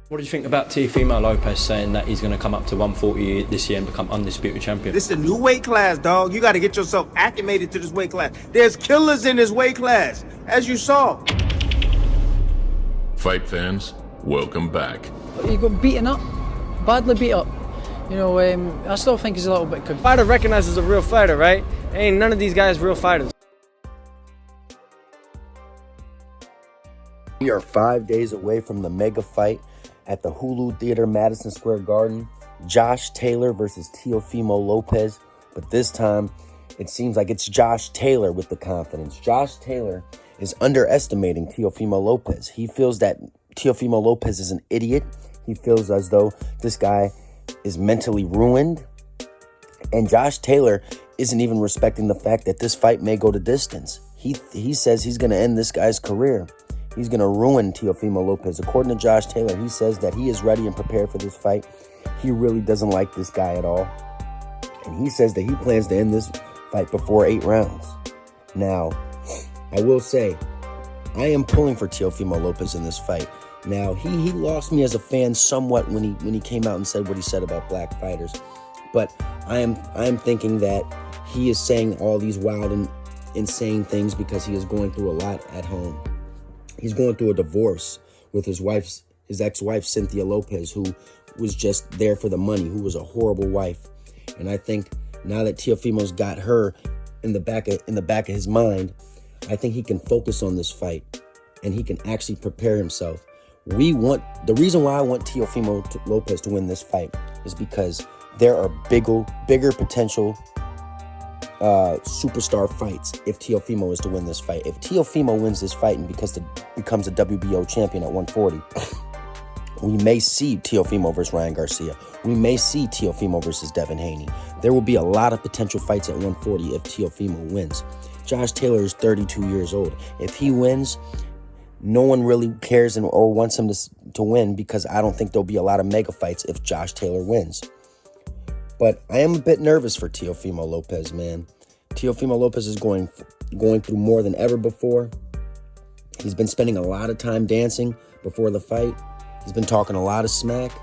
What do you think about Teofimo Lopez saying that he's going to come up to 140 this year and become undisputed champion? This is a new weight class, dog. You got to get yourself acclimated to this weight class. There's killers in this weight class, as you saw. Fight fans, welcome back. He got beaten up, badly beat up. You know, I still think he's a little bit good. Fighter recognizes a real fighter, right? Ain't none of these guys real fighters. We are 5 days away from the mega fight at the Hulu Theater, Madison Square Garden. Josh Taylor versus Teofimo Lopez. But this time, it seems like it's Josh Taylor with the confidence. Josh Taylor is underestimating Teofimo Lopez. He feels that Teofimo Lopez is an idiot. He feels as though this guy is mentally ruined. And Josh Taylor isn't even respecting the fact that this fight may go to distance. He says he's going to end this guy's career. He's going to ruin Teofimo Lopez. According to Josh Taylor, he says that he is ready and prepared for this fight. He really doesn't like this guy at all. And he says that he plans to end this fight before 8 rounds. Now, I will say, I am pulling for Teofimo Lopez in this fight. Now, he lost me as a fan somewhat when he came out and said what he said about black fighters. But I am thinking that he is saying all these wild and insane things because he is going through a lot at home. He's going through a divorce with his ex-wife, Cynthia Lopez, who was just there for the money, who was a horrible wife. And I think now that Teofimo's got her in the back of his mind, I think he can focus on this fight and he can actually prepare himself. The reason why I want Teofimo Lopez to win this fight is because there are bigger potential superstar fights if Teofimo is to win this fight. If Teofimo wins this fight and becomes a WBO champion at 140, we may see Teofimo versus Ryan Garcia. We may see Teofimo versus Devin Haney. There will be a lot of potential fights at 140 if Teofimo wins. Josh Taylor is 32 years old. If he wins, no one really cares or wants him to win because I don't think there'll be a lot of mega fights if Josh Taylor wins. But I am a bit nervous for Teofimo Lopez, man. Teofimo Lopez is going through more than ever before. He's been spending a lot of time dancing before the fight. He's been talking a lot of smack.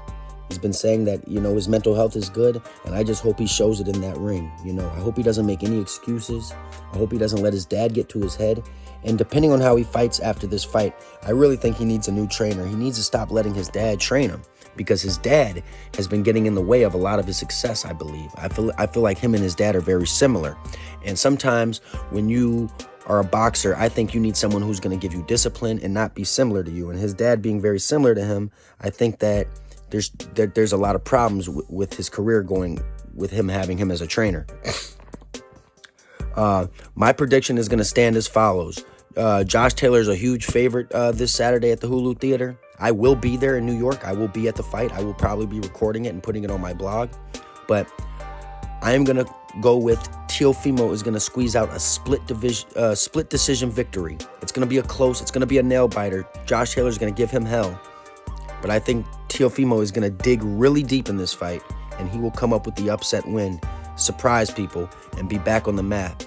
He's been saying that, his mental health is good, and I just hope he shows it in that ring. I hope he doesn't make any excuses. I hope he doesn't let his dad get to his head. And depending on how he fights after this fight, I really think he needs a new trainer. He needs to stop letting his dad train him, because his dad has been getting in the way of a lot of his success, I believe. I feel like him and his dad are very similar. And sometimes when you are a boxer, I think you need someone who's going to give you discipline and not be similar to you. And his dad being very similar to him, I think that there's a lot of problems with his career going with him having him as a trainer. My prediction is going to stand as follows. Josh Taylor is a huge favorite this Saturday at the Hulu Theater. I will be there in New York. I will be at the fight. I will probably be recording it and putting it on my blog. But I am going to go with Teofimo is going to squeeze out a split decision victory. It's going to be it's going to be a nail biter. Josh Taylor is going to give him hell. But I think Teofimo is going to dig really deep in this fight, and he will come up with the upset win, surprise people, and be back on the map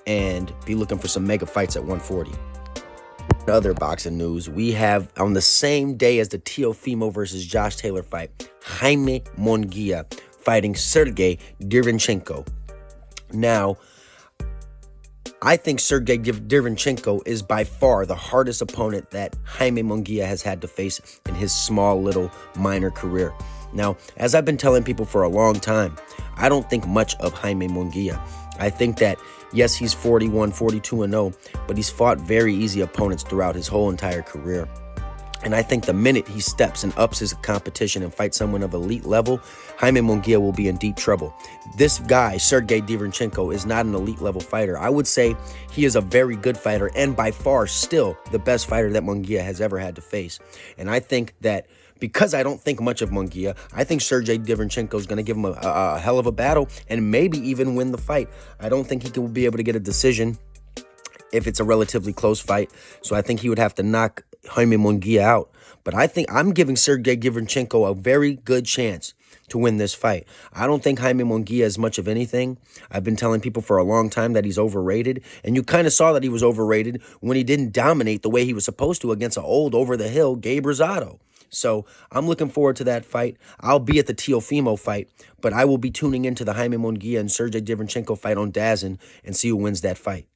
and be looking for some mega fights at 140. Other boxing news, we have on the same day as the Teofimo versus Josh Taylor fight, Jaime Munguia fighting Sergiy Derevyanchenko. Now, I think Sergiy Derevyanchenko is by far the hardest opponent that Jaime Munguia has had to face in his small little minor career. Now, as I've been telling people for a long time, I don't think much of Jaime Munguia. I think that, yes, he's 41, 42-0, but he's fought very easy opponents throughout his whole entire career. And I think the minute he steps and ups his competition and fights someone of elite level, Jaime Munguia will be in deep trouble. This guy, Sergiy Derevyanchenko, is not an elite level fighter. I would say he is a very good fighter and by far still the best fighter that Munguia has ever had to face. And I think that because I don't think much of Munguia, I think Sergiy Derevyanchenko is going to give him a hell of a battle and maybe even win the fight. I don't think he will be able to get a decision if it's a relatively close fight. So I think he would have to knock Jaime Munguia out. But I think I'm giving Sergiy Derevyanchenko a very good chance to win this fight. I don't think Jaime Munguia is much of anything. I've been telling people for a long time that he's overrated. And you kind of saw that he was overrated when he didn't dominate the way he was supposed to against an old over-the-hill Gabe Rosado. So I'm looking forward to that fight. I'll be at the Teofimo fight, but I will be tuning into the Jaime Munguia and Sergiy Derevyanchenko fight on DAZN and see who wins that fight.